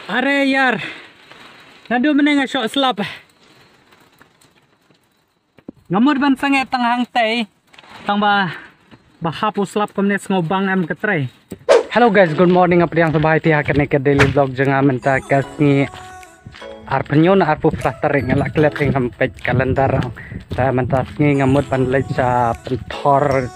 Are yar, nado menengah shot slap. Ngamur ban sange tang hang tay, tang bahapu slap komnes ngobang am ketray. Hello guys, good morning. Apa yang sebaik tiha kene ke daily vlog jangan menta kasni arpenyon arpu plastering ngalak kleting hampet kalendar. Ta menta sni ngamut ban leca pentor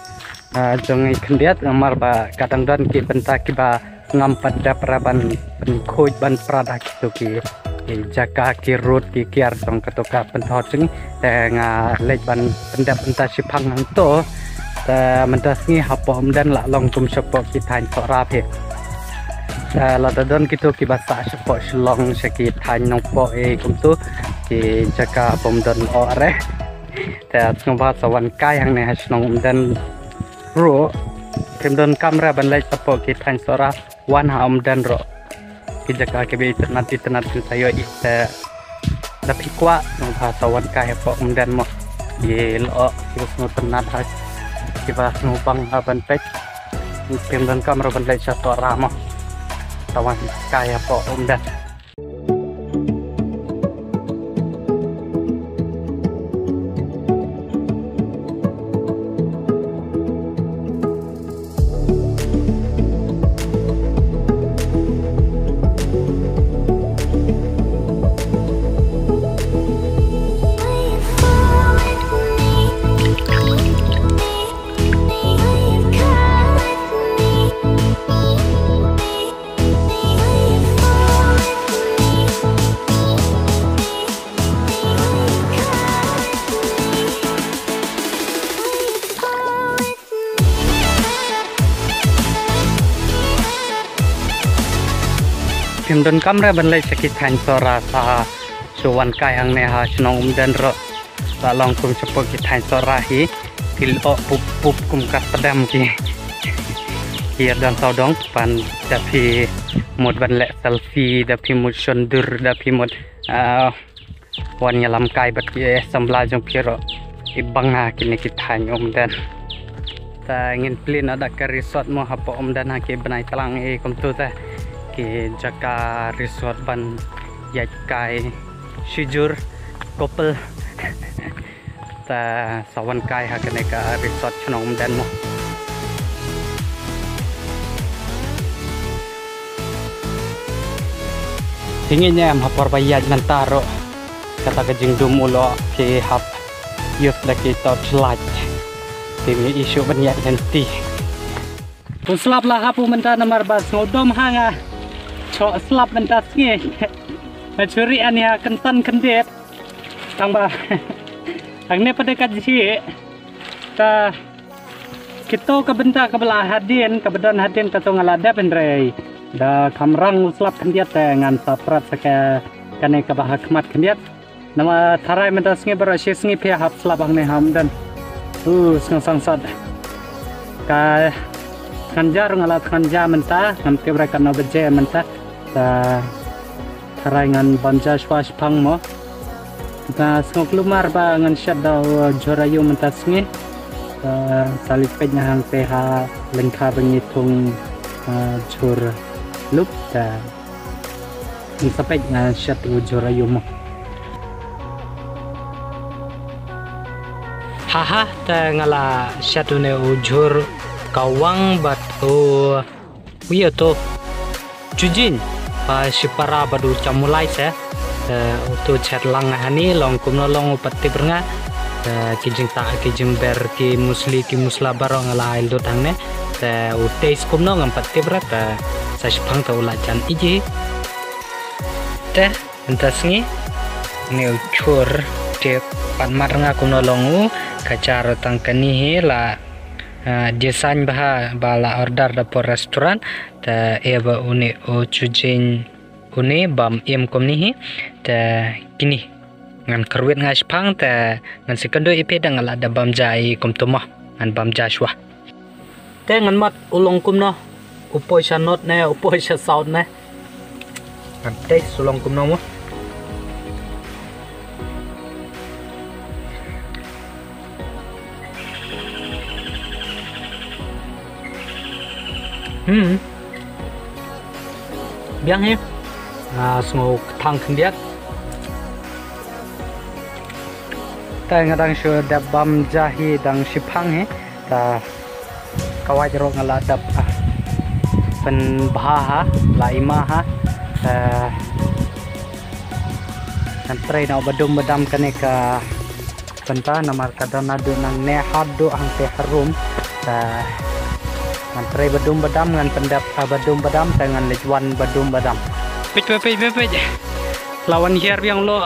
jangan kendiat ngamar ba kadang dan ki benta ki ba ngampat daparaban penkuj ban pradak itu ki jaka ki root ki kiar song katoka pentor sing nga lej ban pendap penta sipang to ta mentasngi hapom dan la long kum sepok ki thain sora phe la don kitu ki basa sepok long seki thain nong po kum tu ki jaka pom don ore ta ngba sawan kai hang ne hasnong dan ro kemdon kamera ban lej sepok ki thain sora wan ha dan ro ki jaka ke be nanti sayo ite dapi kwa ngba sawan kai po dan mo ye lo ki sno tenat ha kita numpang ban pek kemdon kamera ban lej satu ramo tawan kaya po dan kemdon kamera ban lej sakit thain sora sa suwan kai hang ne ha snong dan ro la long kum sepok ki thain sora hi til o pup kum kat padam ki hier dan saudong pan dapi mod ban le selfie dapi mod shondur dapi mod wan nyalam kai bat ki sambla jong piro ibanga kini ki thain dan ta ngin plin ada ke resort mo hapo dan ha ki banai talang kum tu ta ki jaka resort ban yai kai sijur couple ta sawan kai ha kene ka resort chnom dan mo ingin am hapor bayaj nantaro kata kajing dumulo ki hap yus laki tot slaj timi isu banyak nanti puslap lah hapu menta nomor bas ngodom hanga cho slap mentas nge macuri ania kentan kendep tambah angne pada kaji ta kita kebenta kebelah hadin kebedan hadin kato ngalada pendrai da kamrang slap kendiat dengan saprat saka kane kabah khmat kendiat nama tharai mentas nge berasis nge pia hap slap angne hamdan sang sad ka kanjar ngalat kanja menta namte brakan no beje menta ta tarangan banja swas pang mo ta skok lumar ba ngan shada jorayu menta sngi salip penya hang ph lengka bengitung jor lup ta sampai ngan shadu jorayu mo haha ta ngala shadu ne ujur kawang bat wiyo to jujin pa sipara badu camulai se utu chat lang hani long kumno long upati bernga kijing ta kijing ber ki musli ki musla barong ala il do tangne utais kumno ngampati berat sa sipang ta ulajan iji te entasngi ne uchur te pan marnga kumno longu kacar tangkani la desain bah bala order dapur restoran ta eba uni o chujin uni bam em komni ta kini ngan kerwit ngas pang ta ngan sekendo ipe dang ala da bam jai kom tumah ngan bam jaswa te ngan mat ulong kumno upoi sanot ne upoi sa saut ne ngan te sulong kumno mo biang he semua tang kendiat ta ngadang shu dabam jahi dang sipang he ta kawai jerok ngaladap pen baha la imaha nantre na badum badam kane ka penta namar kadang nadu nang ne hadu ang te harum nantre badum badam ngan pendap badum badam dengan lejwan badum badam pej lawan hier yang lo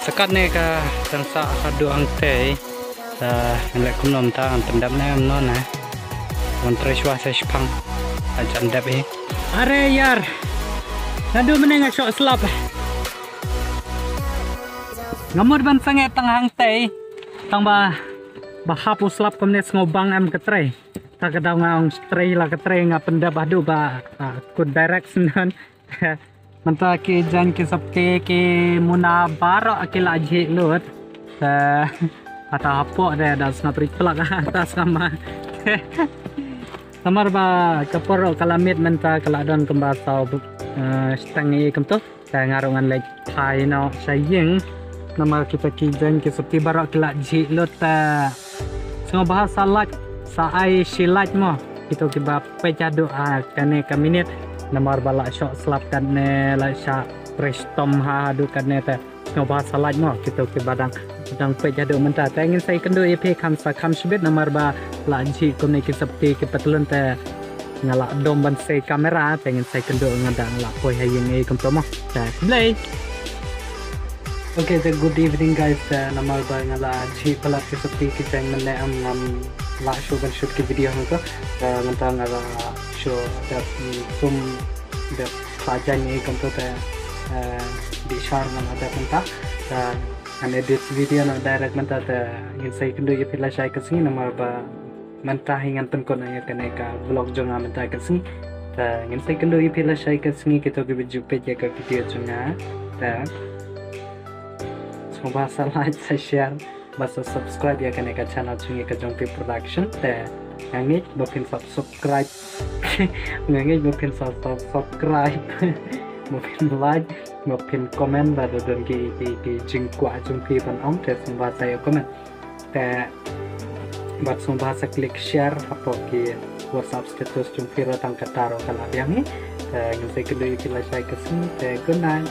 sekat ne ka tangsa hadu ang te lek kumnom ta ang pendap ne am non montre shwa sa shpang ajan dap are yar nadu meneng shot slap ngamur ban sange tang hang te tang ba hapus slap komne ngobang am ketre ta kadaw nga stray la ketre nga pendap adu ba good direction non manta ki jan ki sabke ki muna baro akila aji lut ata hapo de das na priklak atas sama samar ba kaporo kalamit menta kaladon kemba sau stangi kemto ta ngarungan lek thai no saying namar kita ki jan ki sabki baro akila aji lut semua bahasa lak sa ai silat mo itu ki ba pejadu kane kaminit namar bala shot slap kan ne la sha prestom ha du kan ne te no bahasa laj mo kita ke badang pe jadu menta ta ingin saya kendo ep kam sa kam shibet namar ba la ji kom ne ki sapti ke patulun te ngala dom ban se kamera ta ingin saya kendo ngadang la poi ha yeng e kom mo ta play. Okay, the good evening guys. Namar ba ngala ji pala ke sapti ki tang ne am ngam la show ban shoot ki video ko menta ngala show that from the pelajaran ini komputer di share mana ada mentah and edit video na direct mentah ingin saya kendo ya pila saya kesini nomor ba mentah ingan penkon ya kena ka vlog jonga mentah kesini ingin saya kendo ya pila saya kesini kita ke jumpa ya ke video jonga semua salah saya share basa subscribe ya kena ka channel jonga ke Jongpi Production ngangit mungkin subscribe ngangit mungkin subscribe mungkin like mungkin komen pada dan ki jingkwa jumpi pan om te semua saya komen te buat semua saya klik share apa ki WhatsApp status jumpi ratang kataro kalau yang ini ingin saya kedua pilih saya kesini te good night.